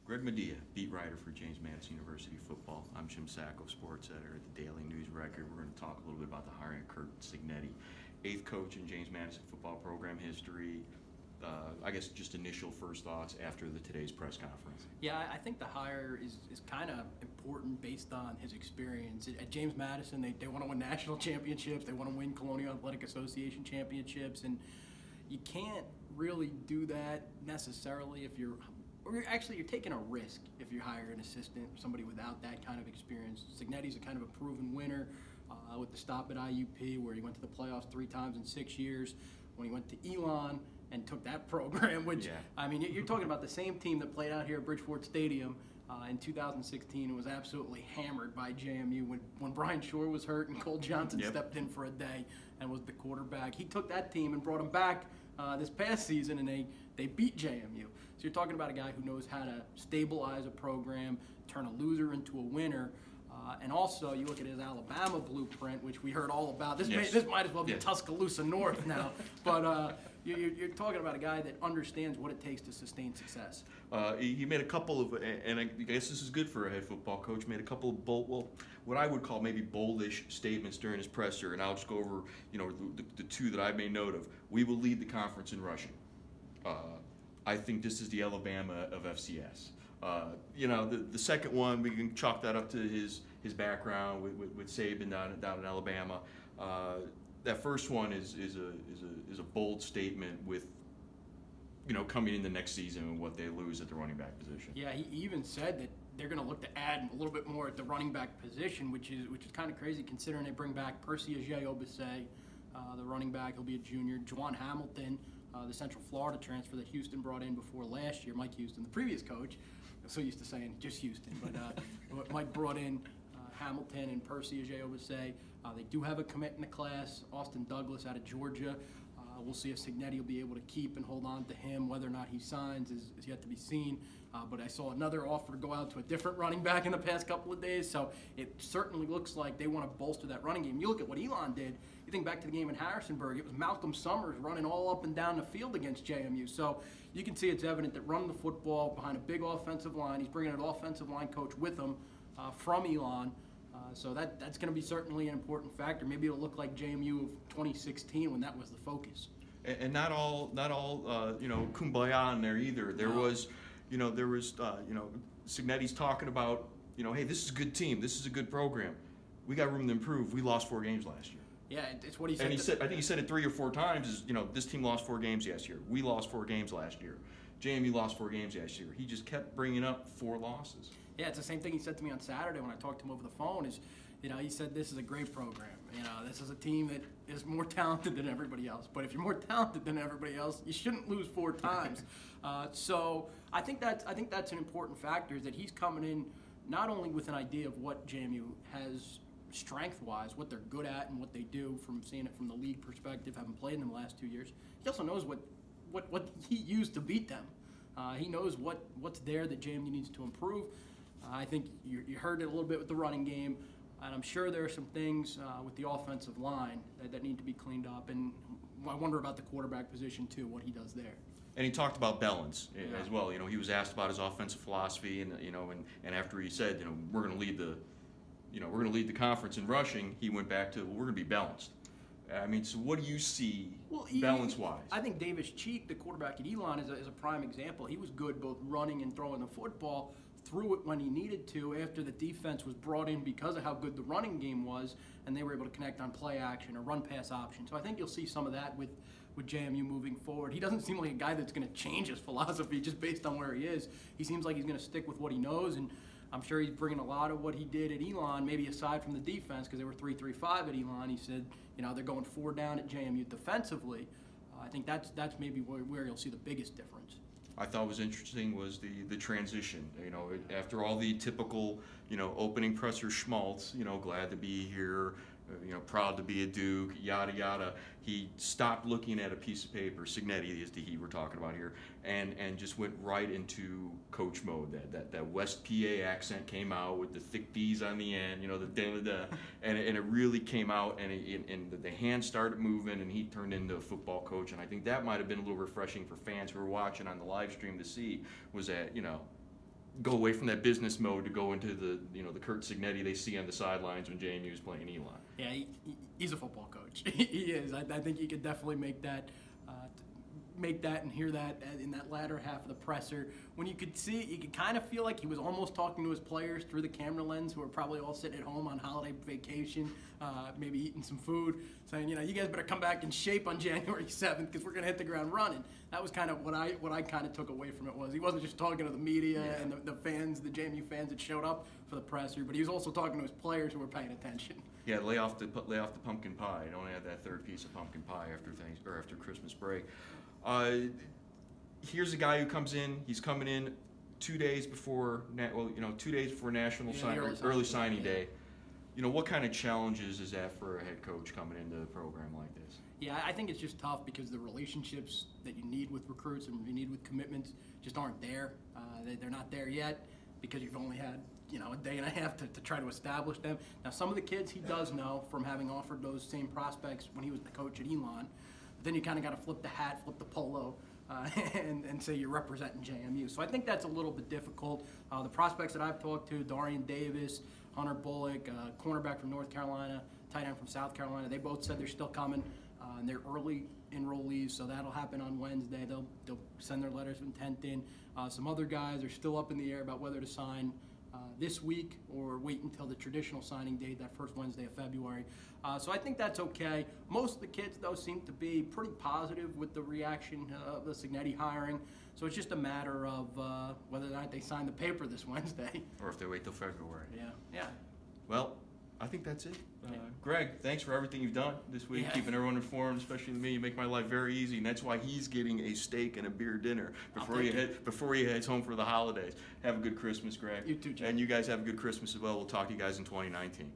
Greg Madia, beat writer for James Madison University football. I'm Jim Sacco, sports editor at the Daily News Record. We're going to talk a little bit about the hiring of Kurt Cignetti, 8th coach in James Madison football program history. I guess just initial first thoughts after today's press conference. Yeah, I think the hire is kind of important based on his experience. At James Madison, they want to win national championships. They want to win Colonial Athletic Association championships. And you can't really do that necessarily if you're taking a risk if you hire an assistant, somebody without that kind of experience. Cignetti's a kind of a proven winner with the stop at IUP, where he went to the playoffs 3 times in 6 years. When he went to Elon and took that program, which, I mean, you're talking about the same team that played out here at Bridgeport Stadium in 2016 and was absolutely hammered by JMU when Brian Shore was hurt and Cole Johnson stepped in for a day and was the quarterback. He took that team and brought them back this past season, and they beat JMU. So you're talking about a guy who knows how to stabilize a program, turn a loser into a winner. And also, you look at his Alabama blueprint, which we heard all about. This might as well be Tuscaloosa North now. But you're talking about a guy that understands what it takes to sustain success. He made a couple of, and I guess this is good for a head football coach, made a couple of bold, well, what I would call maybe boldish statements during his presser. And I'll just go over, the two that I made note of. We will lead the conference in rushing. I think this is the Alabama of FCS. The second one, we can chalk that up to his background with Saban down in Alabama. That first one is a bold statement with coming in the next season and what they lose at the running back position. Yeah, he even said that they're going to look to add a little bit more at the running back position, which is kind of crazy considering they bring back Percy Ajayi-Obase, the running back. He'll be a junior. Juwan Hamilton, the Central Florida transfer that Houston brought in before last year. Mike Houston, the previous coach. I'm so used to saying just Houston, but Mike brought in Hamilton and Percy Ajayi-Obase. They do have a commit in the class, Austin Douglas out of Georgia. We'll see if Cignetti will be able to keep and hold on to him. Whether or not he signs is yet to be seen. But I saw another offer to go out to a different running back in the past couple of days, so it certainly looks like they want to bolster that running game. You look at what Elon did. You think back to the game in Harrisonburg, it was Malcolm Summers running all up and down the field against JMU. So you can see it's evident that running the football behind a big offensive line, he's bringing an offensive line coach with him from Elon. So that's going to be certainly an important factor. Maybe it'll look like JMU of 2016 when that was the focus. And not all kumbaya in there either. There was Cignetti's talking about, hey, this is a good team, this is a good program. We got room to improve. We lost 4 games last year. Yeah, it's what he said. And I think he said it 3 or 4 times. Is this team lost 4 games last year. We lost 4 games last year. JMU lost 4 games last year. He just kept bringing up 4 losses. Yeah, it's the same thing he said to me on Saturday when I talked to him over the phone. He said this is a great program. This is a team that is more talented than everybody else. But if you're more talented than everybody else, you shouldn't lose 4 times. So I think that's an important factor, is that he's coming in not only with an idea of what JMU has strength-wise, what they're good at and what they do, from seeing it from the league perspective, having played in them the last 2 years. He also knows what he used to beat them. He knows what's there that JMU needs to improve. I think you heard it a little bit with the running game, and I'm sure there are some things with the offensive line that need to be cleaned up. And I wonder about the quarterback position too, what he does there. And he talked about balance as well. He was asked about his offensive philosophy, and after he said, we're going to lead the conference in rushing, he went back to, we're going to be balanced. I mean, so what do you see balance-wise? I think Davis Cheek, the quarterback at Elon, is a prime example. He was good both running and throwing the football, threw it when he needed to after the defense was brought in because of how good the running game was, and they were able to connect on play action or run-pass option. So I think you'll see some of that with JMU moving forward. He doesn't seem like a guy that's going to change his philosophy just based on where he is. He seems like he's going to stick with what he knows, and I'm sure he's bringing a lot of what he did at Elon, maybe aside from the defense, because they were 3-3-5 at Elon. He said, they're going 4 down at JMU defensively. I think that's maybe where you'll see the biggest difference. I thought was interesting was the transition. After all the typical, opening presser schmaltz, glad to be here, proud to be a Duke, yada yada. He stopped looking at a piece of paper. Cignetti is the he we're talking about here, and just went right into coach mode. That West PA accent came out with the thick D's on the end, the da-da-da, and it really came out, and the hands started moving, and he turned into a football coach. And I think that might have been a little refreshing for fans who were watching on the live stream to see, was that go away from that business mode to go into the the Kurt Cignetti they see on the sidelines when JMU is playing Elon. Yeah, he's a football coach. He is. I think he could definitely make that and hear that in that latter half of the presser. When you could kind of feel like he was almost talking to his players through the camera lens, who are probably all sitting at home on holiday vacation, maybe eating some food, saying, you guys better come back in shape on January 7th because we're going to hit the ground running. That was kind of what I kind of took away from it. Was he wasn't just talking to the media and the fans, the JMU fans that showed up for the presser, but he was also talking to his players who were paying attention. Yeah, lay off the pumpkin pie. Don't add that third piece of pumpkin pie after Christmas break. Here's a guy who comes in. He's coming in 2 days before, 2 days before early signing day. What kind of challenges is that for a head coach coming into a program like this? Yeah, I think it's just tough because the relationships that you need with recruits and you need with commitments just aren't there. They're not there yet because you've only had a day and a half to try to establish them. Now, some of the kids he does know from having offered those same prospects when he was the coach at Elon. Then you kind of got to flip the hat, flip the polo, and say you're representing JMU. So I think that's a little bit difficult. The prospects that I've talked to, Darian Davis, Hunter Bullock, cornerback from North Carolina, tight end from South Carolina, they both said they're still coming. And they're early enrollees, so that'll happen on Wednesday. They'll send their letters of intent in. Some other guys are still up in the air about whether to sign this week or wait until the traditional signing date, that first Wednesday of February. So I think that's okay. Most of the kids, though, seem to be pretty positive with the reaction of the Cignetti hiring. So it's just a matter of whether or not they sign the paper this Wednesday. Or if they wait till February. Yeah. Well, I think that's it. Greg, thanks for everything you've done this week, keeping everyone informed, especially me. You make my life very easy, and that's why he's getting a steak and a beer dinner before he heads home for the holidays. Have a good Christmas, Greg. You too, Jim. And you guys have a good Christmas as well. We'll talk to you guys in 2019.